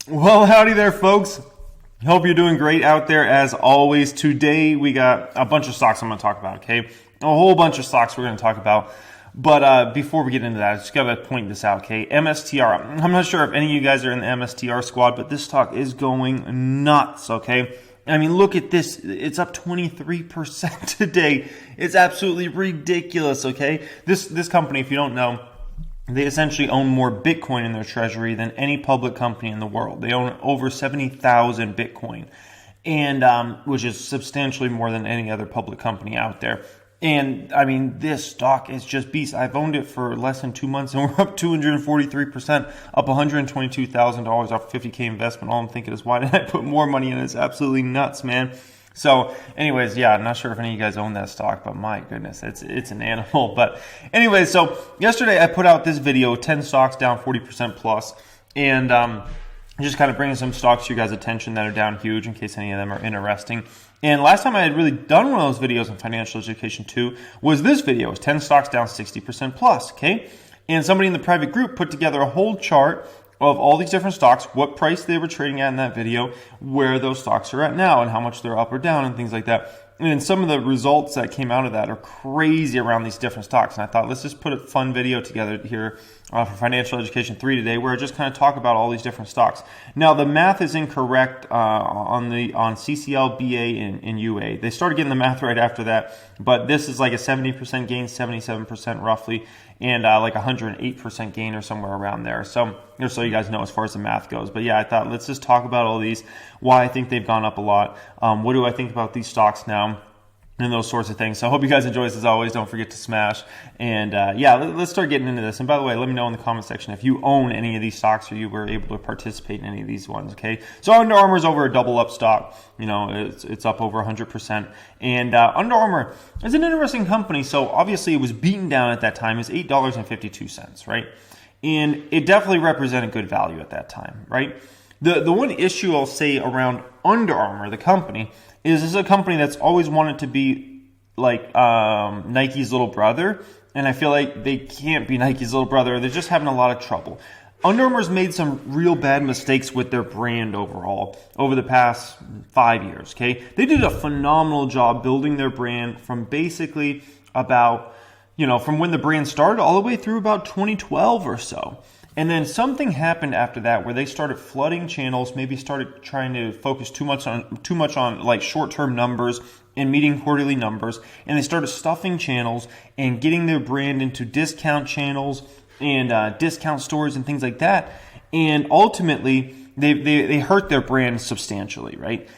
Well, howdy there, folks. Hope you're doing great out there as always. Today we got a bunch of stocks I'm going to talk about, okay? A whole bunch of stocks we're going to talk about. But before we get into that, I just got to point this out, okay? MSTR. I'm not sure if any of you guys are in the MSTR squad, but this stock is going nuts, okay? I mean, look at this. It's up 23% today. It's absolutely ridiculous, okay? This company, if you don't know, they essentially own more Bitcoin in their treasury than any public company in the world. They own over 70,000 Bitcoin, and which is substantially more than any other public company out there. And I mean, this stock is just beast. I've owned it for less than 2 months, and we're up 243%, up $122,000 off 50K investment. All I'm thinking is, why did I put more money in it? It's absolutely nuts, man. So anyways, yeah, I'm not sure if any of you guys own that stock, but my goodness, it's an animal. But anyways, so yesterday I put out this video, 10 stocks down 40% plus, and just kind of bringing some stocks to your guys' attention that are down huge in case any of them are interesting. And last time I had really done one of those videos on financial education too was this video. It was 10 stocks down 60% plus, okay? And somebody in the private group put together a whole chart of all these different stocks, what price they were trading at in that video, where those stocks are at now, and how much they're up or down, and things like that. And some of the results that came out of that are crazy around these different stocks. And I thought, let's just put a fun video together here for Financial Education 3 today, where I just kind of talk about all these different stocks. Now, the math is incorrect on CCL, BA, and UA. They started getting the math right after that, but this is like a 70% gain, 77% roughly, and like 108% gain or somewhere around there. So just so you guys know as far as the math goes. But yeah, I thought let's just talk about all these, why I think they've gone up a lot, what do I think about these stocks now, and those sorts of things. So I hope you guys enjoy this as always. Don't forget to smash. And yeah, let's start getting into this. And by the way, let me know in the comment section if you own any of these stocks or you were able to participate in any of these ones, okay? So Under Armour is over a double up stock. You know, it's up over 100%. And Under Armour is an interesting company. So obviously it was beaten down at that time. It's $8.52, right? And it definitely represented good value at that time, right? The one issue I'll say around Under Armour, the company, is this is a company that's always wanted to be like Nike's little brother, and I feel like they can't be Nike's little brother. They're just having a lot of trouble. Under Armour's made some real bad mistakes with their brand overall over the past 5 years, okay? They did a phenomenal job building their brand from basically about, you know, from when the brand started all the way through about 2012 or so. And then something happened after that where they started flooding channels, maybe started trying to focus too much on like short-term numbers and meeting quarterly numbers, and they started stuffing channels and getting their brand into discount channels and discount stores and things like that. And ultimately, they hurt their brand substantially, right?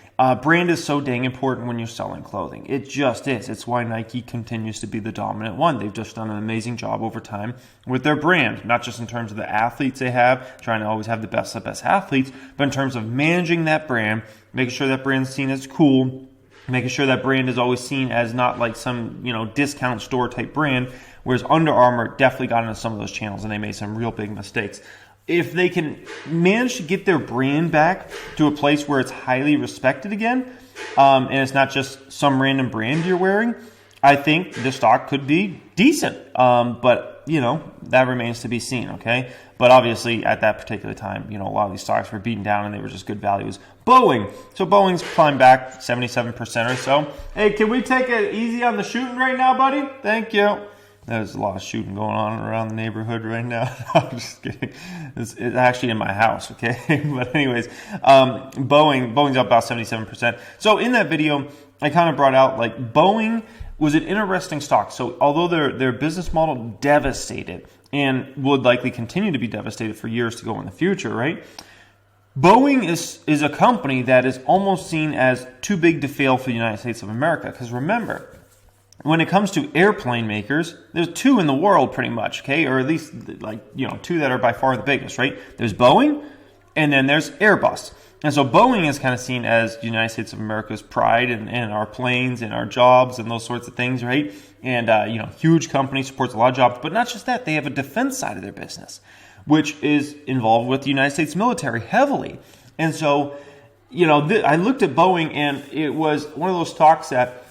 Brand is so dang important when you're selling clothing. It just is. It's why Nike continues to be the dominant one. They've just done an amazing job over time with their brand, not just in terms of the athletes they have, trying to always have the best athletes, but in terms of managing that brand, making sure that brand's seen as cool, making sure that brand is always seen as not like some, you know, discount store type brand, whereas Under Armour definitely got into some of those channels and they made some real big mistakes. If they can manage to get their brand back to a place where it's highly respected again, and it's not just some random brand you're wearing, I think the stock could be decent. But, you know, that remains to be seen, okay? But obviously, at that particular time, you know, a lot of these stocks were beaten down and they were just good values. Boeing. So Boeing's climbed back 77% or so. Hey, can we take it easy on the shooting right now, buddy? Thank you. There's a lot of shooting going on around the neighborhood right now. I'm just kidding. It's actually in my house, okay? But anyways, Boeing's up about 77%. So in that video, I kind of brought out like Boeing was an interesting stock. So although their business model devastated and would likely continue to be devastated for years to go in the future, right? Boeing is a company that is almost seen as too big to fail for the United States of America. Because remember, when it comes to airplane makers, there's two in the world pretty much, okay? Or at least, like, you know, two that are by far the biggest, right? There's Boeing, and then there's Airbus. And so Boeing is kind of seen as the United States of America's pride and our planes and our jobs and those sorts of things, right? And, you know, huge company, supports a lot of jobs. But not just that, they have a defense side of their business, which is involved with the United States military heavily. And so, you know, I looked at Boeing, and it was one of those stocks that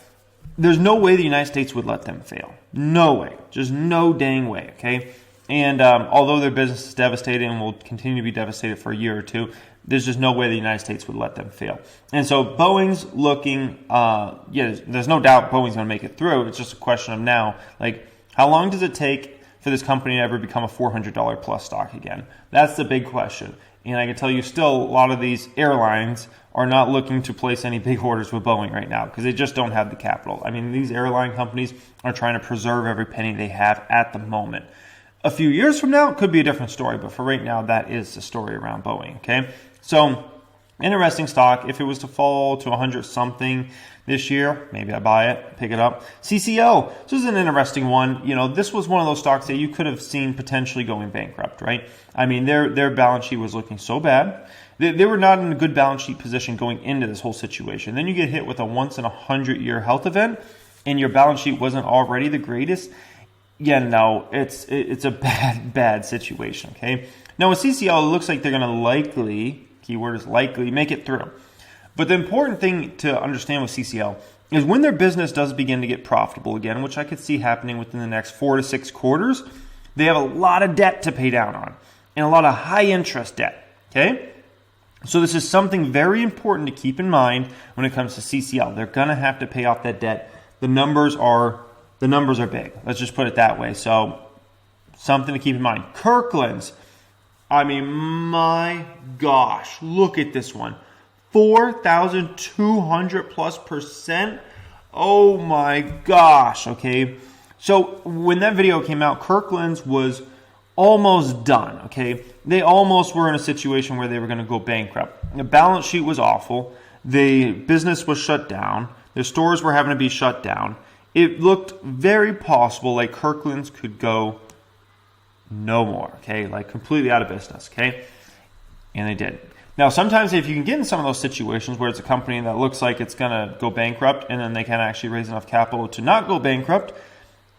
there's no way the United States would let them fail. No way. Just no dang way, okay? And although their business is devastated and will continue to be devastated for a year or two, there's just no way the United States would let them fail. And so Boeing's looking, there's no doubt Boeing's going to make it through. It's just a question of now, like, how long does it take for this company to ever become a $400 plus stock again? That's the big question. And I can tell you still, a lot of these airlines are not looking to place any big orders with Boeing right now because they just don't have the capital. I mean, these airline companies are trying to preserve every penny they have at the moment. A few years from now, it could be a different story, but for right now, that is the story around Boeing, okay? So, interesting stock. If it was to fall to 100 something this year, maybe I buy it, pick it up. CCL, this is an interesting one. You know, this was one of those stocks that you could have seen potentially going bankrupt, right? I mean, their balance sheet was looking so bad. They were not in a good balance sheet position going into this whole situation. Then you get hit with a once in 100-year health event, and your balance sheet wasn't already the greatest. Yeah, no, it's a bad situation, okay? Now with CCL, it looks like they're going to likely, keyword is likely, make it through. But the important thing to understand with CCL is when their business does begin to get profitable again, which I could see happening within the next 4 to 6 quarters, they have a lot of debt to pay down on and a lot of high interest debt, okay? So this is something very important to keep in mind when it comes to CCL. They're going to have to pay off that debt. The numbers are big. Let's just put it that way. So something to keep in mind. Kirklands. I mean, my gosh, look at this one. 4,200 plus %. Oh my gosh. Okay. So when that video came out, Kirklands was almost done. Okay. They almost were in a situation where they were going to go bankrupt. The balance sheet was awful. The business was shut down. Their stores were having to be shut down. It looked very possible like Kirklands could go no more, okay? Like completely out of business, okay? And they did. Now, sometimes if you can get in some of those situations where it's a company that looks like it's going to go bankrupt and then they can actually raise enough capital to not go bankrupt,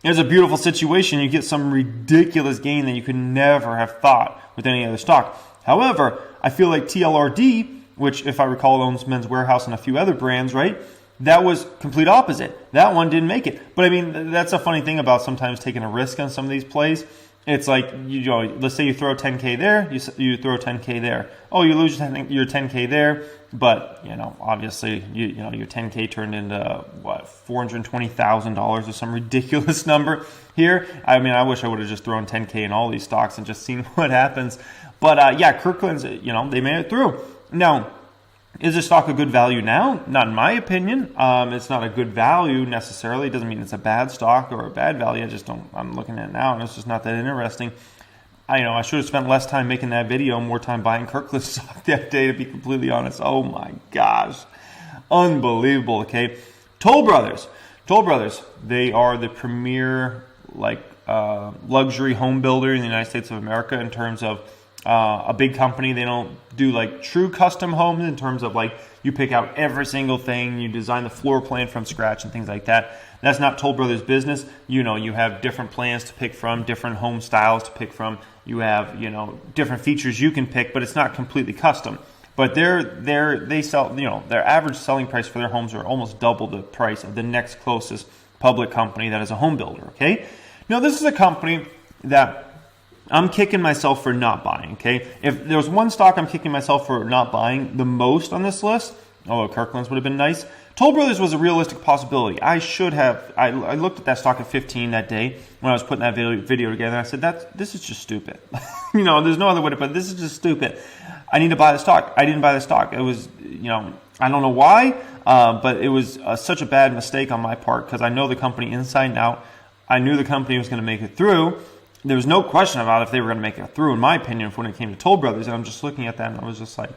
there's a beautiful situation. You get some ridiculous gain that you could never have thought with any other stock. However, I feel like TLRD, which if I recall owns Men's Warehouse and a few other brands, right? That was complete opposite. That one didn't make it. But I mean, that's a funny thing about sometimes taking a risk on some of these plays. It's like, you know, let's say you throw 10K there, you throw 10K there. Oh, you lose your 10K there, but, you know, obviously, you know, your 10K turned into, what, $420,000 or some ridiculous number here. I mean, I wish I would have just thrown 10K in all these stocks and just seen what happens. But, yeah, Kirkland's, you know, they made it through. Now, is this stock a good value now? Not in my opinion. It's not a good value necessarily. It doesn't mean it's a bad stock or a bad value. I'm looking at it now and it's just not that interesting. I should have spent less time making that video, more time buying Kirkland's stock that day, to be completely honest. Oh my gosh. Unbelievable, okay? Toll Brothers, they are the premier luxury home builder in the United States of America in terms of a big company. They don't do like true custom homes in terms of like you pick out every single thing, you design the floor plan from scratch and things like that. That's not Toll Brothers business. You know, you have different plans to pick from, different home styles to pick from. You have, you know, different features you can pick, but it's not completely custom. But they sell, you know, their average selling price for their homes are almost double the price of the next closest public company that is a home builder, okay? Now, this is a company that I'm kicking myself for not buying, okay? If there was one stock I'm kicking myself for not buying the most on this list, Kirkland's would have been nice. Toll Brothers was a realistic possibility. I looked at that stock at 15 that day when I was putting that video together, and I said, this is just stupid. You know, there's no other way to put it. This is just stupid. I need to buy the stock. I didn't buy the stock. It was, you know, I don't know why, but it was such a bad mistake on my part because I know the company inside and out. I knew the company was going to make it through. There was no question about if they were going to make it through, in my opinion, when it came to Toll Brothers. And I'm just looking at that, and I was just like,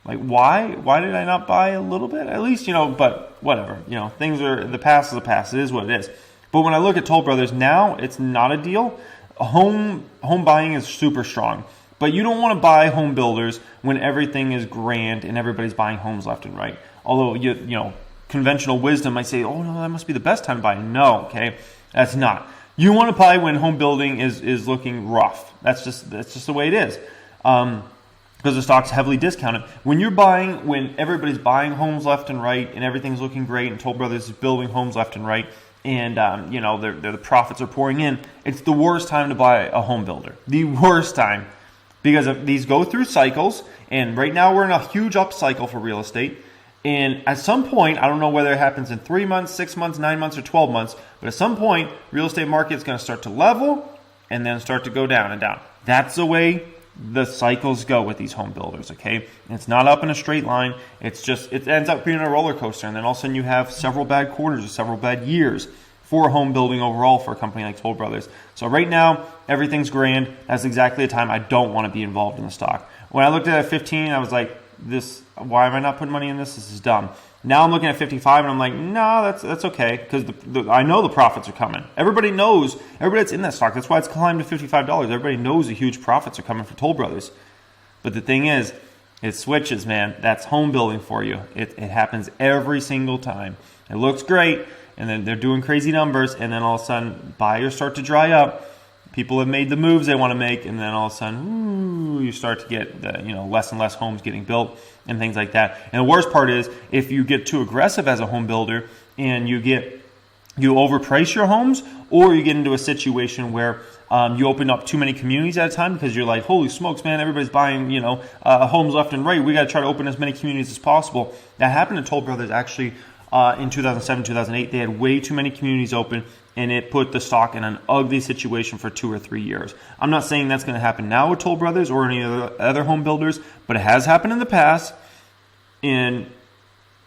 why? Why did I not buy a little bit? At least, you know, but whatever. You know, the past is the past. It is what it is. But when I look at Toll Brothers now, it's not a deal. Home buying is super strong. But you don't want to buy home builders when everything is grand and everybody's buying homes left and right. Although, you know, conventional wisdom might say, oh, no, that must be the best time to buy. No, okay, that's not. You want to buy when home building is looking rough. That's just the way it is. Because the stock's heavily discounted. When you're buying, when everybody's buying homes left and right and everything's looking great and Toll Brothers is building homes left and right and you know, the profits are pouring in, it's the worst time to buy a home builder. The worst time. because these go through cycles, and right now we're in a huge up cycle for real estate. And at some point, I don't know whether it happens in 3 months, 6 months, 9 months, or 12 months, but at some point, real estate market is going to start to level and then start to go down and down. That's the way the cycles go with these home builders, okay? It's not up in a straight line. It's just, it ends up being a roller coaster, and then all of a sudden you have several bad quarters or several bad years for home building overall for a company like Toll Brothers. So right now, everything's grand. That's exactly the time I don't want to be involved in the stock. When I looked at it at 15, I was like, why am I not putting money in this? This is dumb. Now I'm looking at 55 and I'm like, no, that's okay, because I know the profits are coming. Everybody knows, everybody that's in that stock, that's why it's climbed to $55. Everybody knows the huge profits are coming for Toll Brothers. But the thing is, it switches, man. That's home building for you. It happens every single time. It looks great, and then they're doing crazy numbers, and then all of a sudden buyers start to dry up. People have made the moves they want to make, and then all of a sudden, you start to get less and less homes getting built and things like that. And the worst part is if you get too aggressive as a home builder and you overprice your homes, or you get into a situation where you open up too many communities at a time because you're like, holy smokes, man, everybody's buying homes left and right. We got to try to open as many communities as possible. That happened to Toll Brothers actually in 2007, 2008. They had way too many communities open, and it put the stock in an ugly situation for 2 or 3 years. I'm not saying that's going to happen now with Toll Brothers or any other home builders, but it has happened in the past, and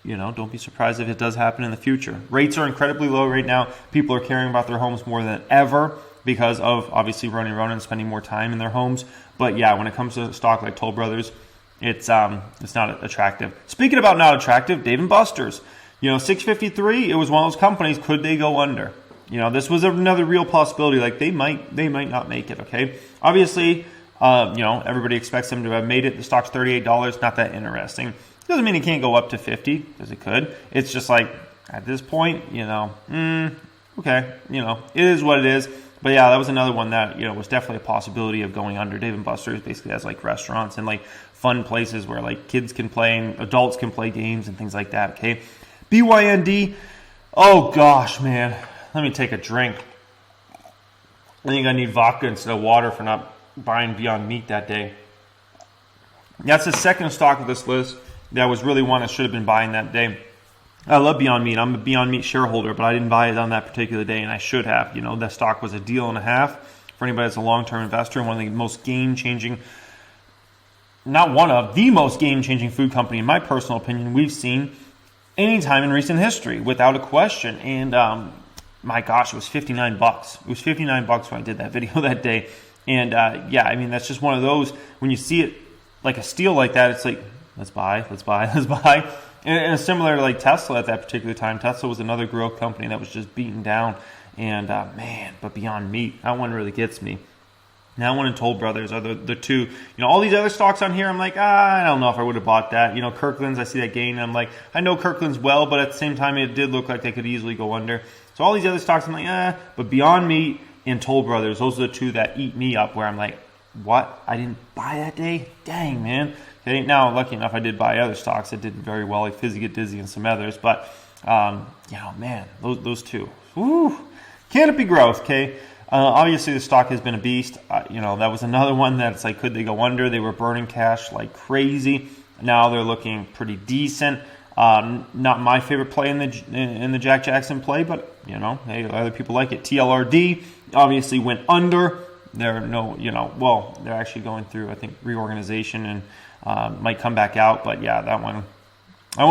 don't be surprised if it does happen in the future. Rates are incredibly low right now. People are caring about their homes more than ever because of obviously running around and spending more time in their homes. But yeah, when it comes to a stock like Toll Brothers, it's not attractive. Speaking about not attractive, Dave & Buster's. 653, it was one of those companies, could they go under? This was another real possibility. Like they might not make it, okay? Obviously, everybody expects them to have made it. The stock's $38, not that interesting. Doesn't mean it can't go up to 50, because it could. It's just like, at this point, okay, it is what it is. But yeah, that was another one that, was definitely a possibility of going under. Dave & Buster's basically has like restaurants and like fun places where like kids can play and adults can play games and things like that, okay? BYND, oh gosh, man. Let me take a drink. I think I need vodka instead of water for not buying Beyond Meat that day. That's the second stock of this list that was really one I should have been buying that day. I love Beyond Meat. I'm a Beyond Meat shareholder, but I didn't buy it on that particular day, and I should have. That stock was a deal and a half for anybody that's a long-term investor, and one of the most game-changing, not one of, the most game-changing food company, in my personal opinion, we've seen any time in recent history, without a question. And my gosh, it was $59. It was $59 when I did that video that day. And that's just one of those, when you see it like a steal like that, it's like, let's buy. And it's similar to like Tesla at that particular time. Tesla was another growth company that was just beaten down. And but Beyond Meat, that one really gets me. That one and Toll Brothers are the two. All these other stocks on here, I'm like, I don't know if I would have bought that. Kirklands, I see that gain, and I'm like, I know Kirklands well, but at the same time, it did look like they could easily go under. So all these other stocks, I'm like, but Beyond Meat and Toll Brothers, those are the two that eat me up, where I'm like, what? I didn't buy that day? Dang, man. Okay, now, lucky enough, I did buy other stocks that did very well, like Fizzy Get Dizzy and some others, but, man, those two. Woo! Canopy Growth, okay? Obviously, the stock has been a beast. That was another one that's like, could they go under? They were burning cash like crazy. Now they're looking pretty decent. Not my favorite play in the Jack Jackson play, but hey, other people like it. TLRD obviously went under. They're actually going through, I think, reorganization and might come back out. But yeah, that one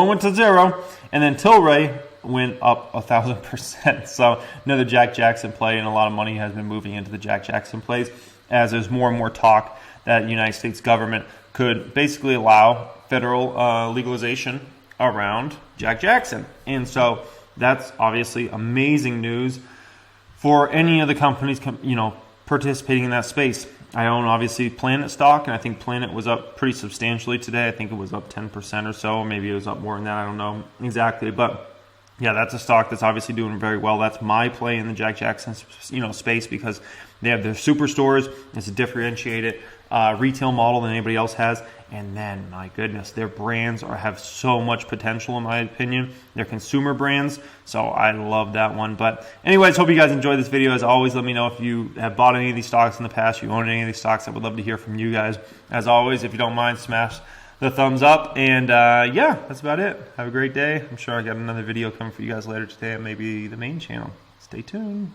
went to zero, and then Tilray went up 1,000%. So another Jack Jackson play, and a lot of money has been moving into the Jack Jackson plays as there's more and more talk that the United States government could basically allow federal legalization around Jack Jackson. And so that's obviously amazing news for any of the companies participating in that space. I own obviously Planet stock, and I think Planet was up pretty substantially today. I think it was up 10% or so. Maybe it was up more than that. I don't know exactly, but yeah, that's a stock that's obviously doing very well. That's my play in the Jack Jackson, space, because they have their superstores. It's a differentiated retail model than anybody else has. And then, my goodness, their brands have so much potential, in my opinion. They're consumer brands, so I love that one. But anyways, hope you guys enjoyed this video. As always, let me know if you have bought any of these stocks in the past, you own any of these stocks. I would love to hear from you guys. As always, if you don't mind, smash the thumbs up. And yeah, that's about it. Have a great day. I'm sure I got another video coming for you guys later today on maybe the main channel. Stay tuned.